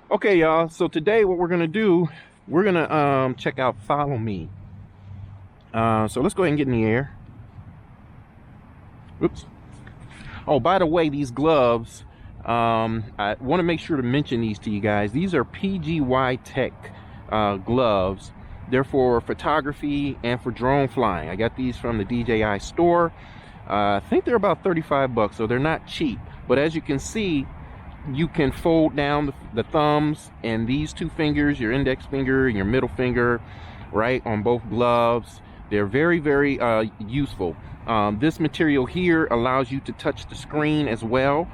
Okay, y'all. So today what we're gonna do, we're gonna check out Follow Me. So let's go ahead and get in the air. Oops. Oh, by the way, these gloves, I want to make sure to mention these to you guys. These are Pgy Tech gloves. They're for photography and for drone flying. I got these from the DJI store. I think they're about 35 bucks, so they're not cheap. But as you can see, you can fold down the thumbs and these two fingers, your index finger and your middle finger, right, on both gloves. They're very, very useful. This material here allows you to touch the screen as well.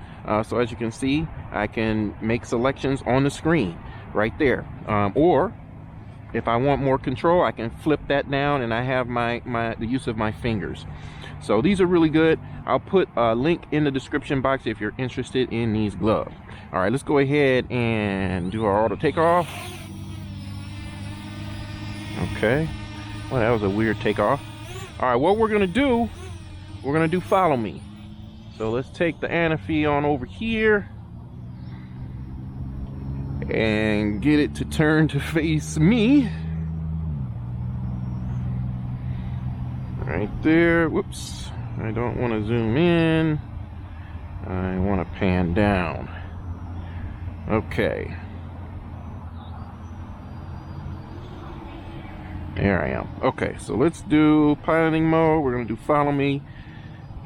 So as you can see, I can make selections on the screen right there. Or if I want more control, I can flip that down and I have the use of my fingers. So these are really good. I'll put a link in the description box if you're interested in these gloves. All right, let's go ahead and do our auto takeoff. Okay. Well, that was a weird takeoff. All right, what we're gonna do, Follow Me. So let's take the ANAFI on over here and get it to turn to face me. Right there. Whoops. I don't want to zoom in. I want to pan down. Okay. There I am. Okay, so let's do piloting mode. We're going to do Follow Me.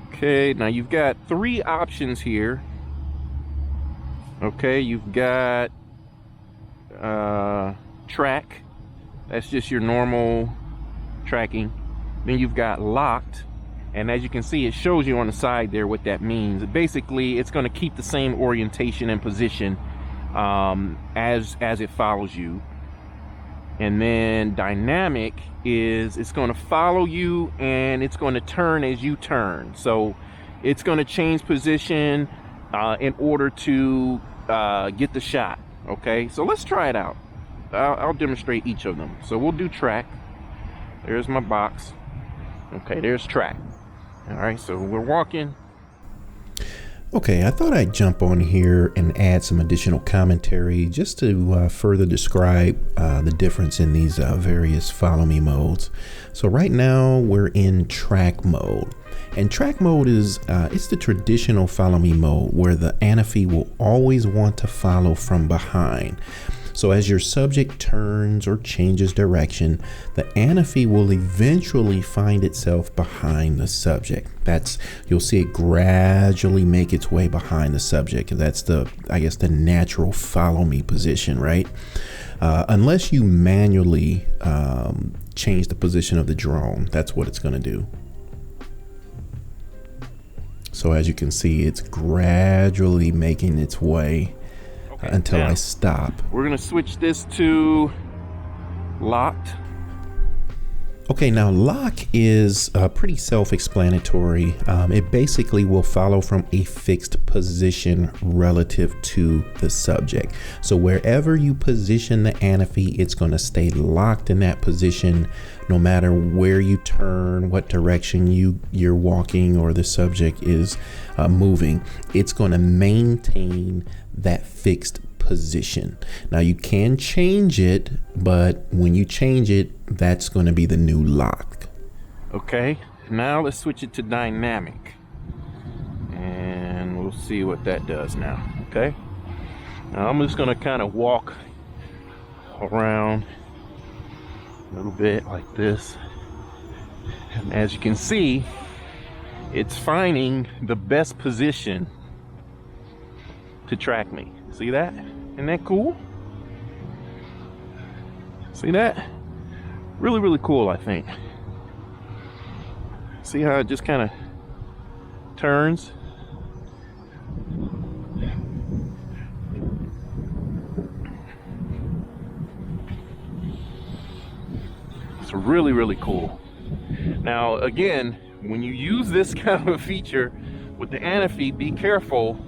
Okay, now you've got three options here. Okay, you've got track. That's just your normal tracking. Then you've got locked, and as you can see, it shows you on the side there what that means. Basically, it's going to keep the same orientation and position as it follows you. And then dynamic is it's going to follow you and it's going to turn as you turn. So it's going to change position in order to get the shot. Okay, so let's try it out. I'll demonstrate each of them. So we'll do track. There's my box. Okay, there's track. All right, so we're walking. Okay, I thought I'd jump on here and add some additional commentary just to further describe the difference in these various Follow Me modes. So right now we're in track mode, and track mode is it's the traditional Follow Me mode where the ANAFI will always want to follow from behind. So as your subject turns or changes direction, the ANAFI will eventually find itself behind the subject. You'll see it gradually make its way behind the subject. That's I guess the natural Follow Me position, right? Unless you manually change the position of the drone, that's what it's going to do. So as you can see, it's gradually making its way until I stop. We're gonna switch this to locked. Okay, now lock is pretty self-explanatory. It basically will follow from a fixed position relative to the subject. So wherever you position the ANAFI, it's going to stay locked in that position no matter where you turn, what direction you're walking or the subject is moving. It's going to maintain that fixed position. Now you can change it, but when you change it, that's going to be the new lock. Okay, now let's switch it to dynamic and we'll see what that does now. Okay, now I'm just going to kind of walk around a little bit like this, and as you can see, it's finding the best position to track me. See that? Isn't that cool? See that? Really, really cool, I think. See how it just kind of turns? It's really, really cool. Now, again, when you use this kind of a feature with the ANAFI, be careful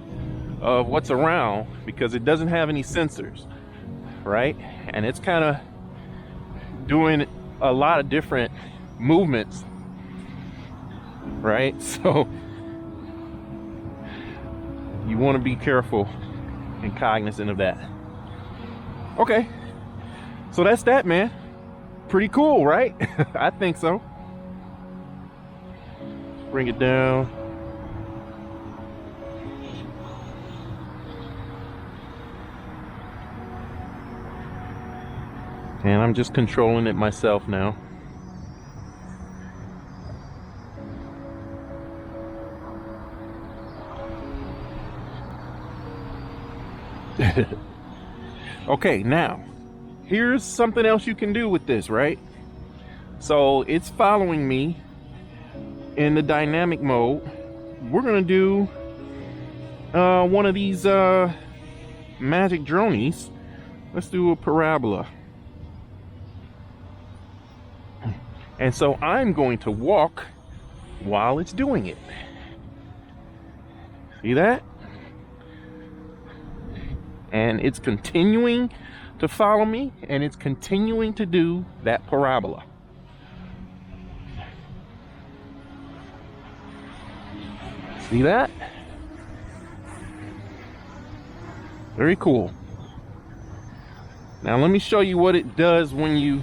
of what's around because it doesn't have any sensors, right? And it's kind of doing a lot of different movements, right? So you want to be careful and cognizant of that. Okay, so that's that, man. Pretty cool, right? I think so. Bring it down. And I'm just controlling it myself now. Okay, now here's something else you can do with this, right? So it's following me in the dynamic mode. We're gonna do one of these magic dronies. Let's do a parabola. And so I'm going to walk while it's doing it. See that? And it's continuing to follow me, and it's continuing to do that parabola. See that? Very cool. Now let me show you what it does when you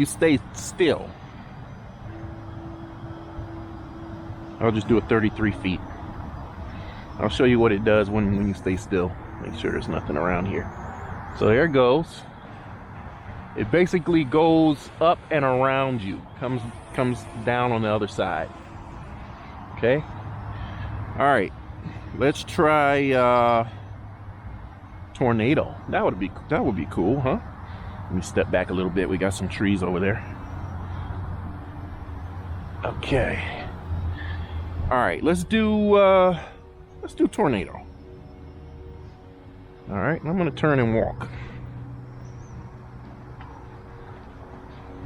stay still. I'll just do it 33 feet. I'll show you what it does when you stay still. Make sure there's nothing around here. So there it goes. It basically goes up and around you, comes down on the other side. Okay. All right. Let's try tornado. That would be cool, huh? Let me step back a little bit. We got some trees over there. Okay. All right. Let's do tornado. All right, I'm gonna turn and walk.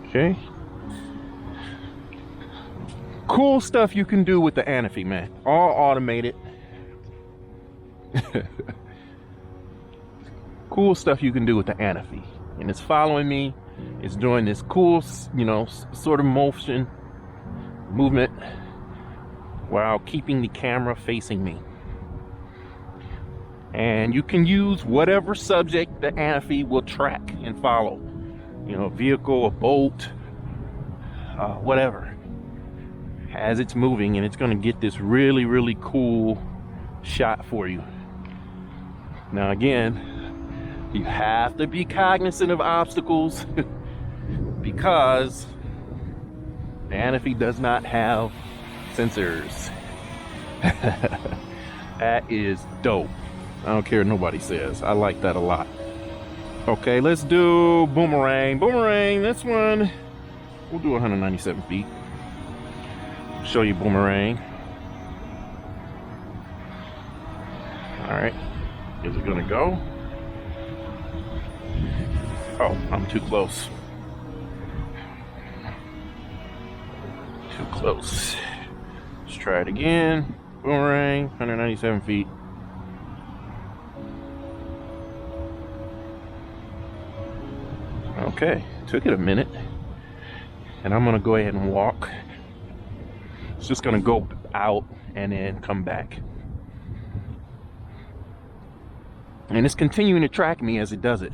Okay. Cool stuff you can do with the ANAFI, man. All automated. Cool stuff you can do with the ANAFI. And it's following me. It's doing this cool, sort of movement while keeping the camera facing me. And you can use whatever subject the ANAFI will track and follow. A vehicle, a boat, whatever. As it's moving, and it's going to get this really, really cool shot for you. Now again, you have to be cognizant of obstacles because the ANAFI does not have sensors. That is dope. I don't care what nobody says. I like that a lot. Okay, let's do boomerang. Boomerang, this one, we'll do 197 feet. Show you boomerang. All right, is it gonna go? Oh, I'm too close. Too close. Let's try it again. Boomerang, 197 feet. Okay, took it a minute. And I'm gonna go ahead and walk. It's just gonna go out and then come back. And it's continuing to track me as it does it.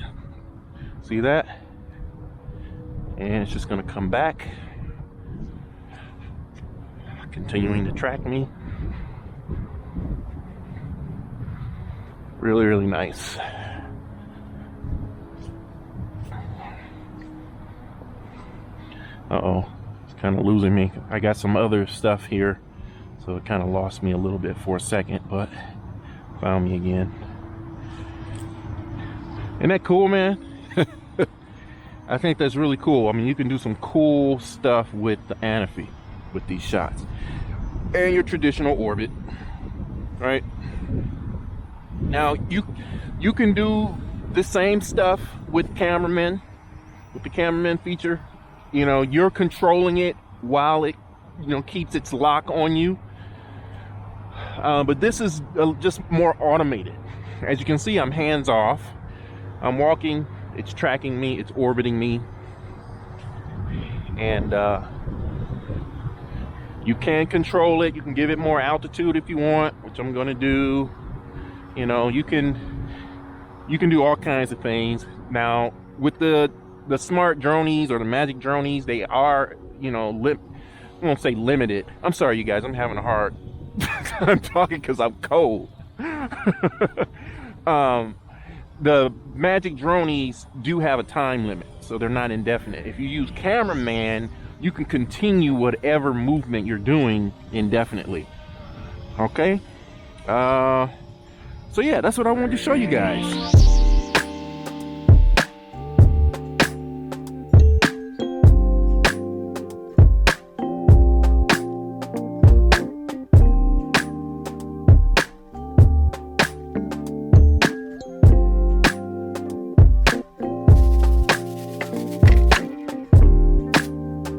See that? And it's just gonna come back. Continuing to track me. Really, really nice. Uh-oh, it's kind of losing me. I got some other stuff here, so it kind of lost me a little bit for a second, but found me again. Isn't that cool, man? I think that's really cool. I mean, you can do some cool stuff with the ANAFI with these shots. And your traditional orbit, right? Now, you can do the same stuff with cameramen, with the cameraman feature. You're controlling it while it, keeps its lock on you. But this is just more automated. As you can see, I'm hands off. I'm walking, it's tracking me, it's orbiting me. And you can control it. You can give it more altitude if you want, which I'm gonna do. You can You can do all kinds of things. Now, with the smart dronies or the magic dronies, they are, you know, I won't say limited. I'm sorry, you guys. I'm having a hard time talking because I'm cold. The magic dronies do have a time limit, so they're not indefinite. If you use cameraman, you can continue whatever movement you're doing indefinitely. Okay? So yeah, that's what I wanted to show you guys.